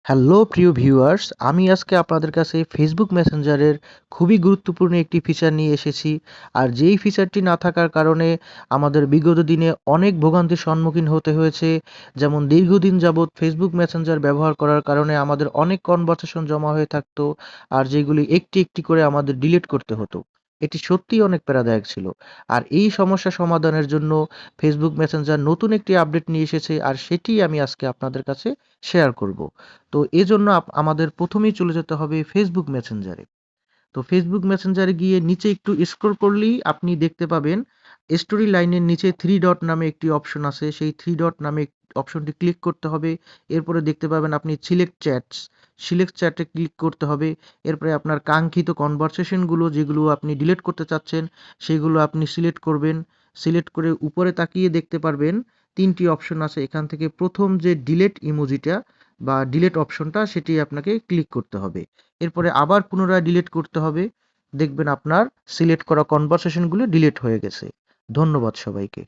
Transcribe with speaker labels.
Speaker 1: Hello প্রিয় viewers, আমি আজকে আপনাদের কাছে ফেসবুক মেসেঞ্জারের খুবই গুরুত্বপূর্ণ একটি ফিচার নিয়ে এসেছি। আর যেই ফিচারটি না থাকার কারণে আমাদের বিগত দিনে অনেক ভোগান্তির সম্মুখীন হতে হয়েছে। যেমন দীর্ঘদিন যাবৎ ফেসবুক মেসেঞ্জার ব্যবহার করার কারণে আমাদের অনেক কনভারসেশন জমা হয়ে থাকতো, আর যেগুলি একটি একটি করে আমাদের ডিলিট করতে হতো। এটি সত্যিই অনেক প্যারাদায়ক ছিল। আর এই সমস্যা সমাধানের জন্য ফেসবুক মেসেঞ্জার নতুন একটি আপডেট নিয়ে এসেছে, আর সেটিই আমি আজকে আপনাদের কাছে শেয়ার করব। তো এজন্য আমাদের প্রথমেই চলে যেতে হবে ফেসবুক মেসেঞ্জারে। তো ফেসবুক মেসেঞ্জারে গিয়ে নিচে একটু স্ক্রল করলেই আপনি দেখতে পাবেন স্টোরি লাইনের নিচে থ্রি ডট নামে একটি অপশন আছে। সেই থ্রি ডট নামে অপশনটি ক্লিক করতে হবে। এরপরে দেখতে পাবেন আপনি সিলেক্ট চ্যাটে ক্লিক করতে হবে। এরপরে আপনার কাঙ্ক্ষিত কনভারসেশনগুলো যেগুলো আপনি ডিলিট করতে চাচ্ছেন সেগুলো আপনি সিলেক্ট করবেন। সিলেক্ট করে উপরে তাকিয়ে দেখতে পারবেন তিনটি অপশন আছে। এখান থেকে প্রথম যে ডিলিট ইমোজিটা বা ডিলিট অপশনটা সেটি আপনাকে ক্লিক করতে হবে। এরপরে আবার পুনরায় ডিলিট করতে হবে। দেখবেন আপনার সিলেক্ট করা কনভারসেশনগুলো ডিলিট হয়ে গেছে। ধন্যবাদ সবাইকে।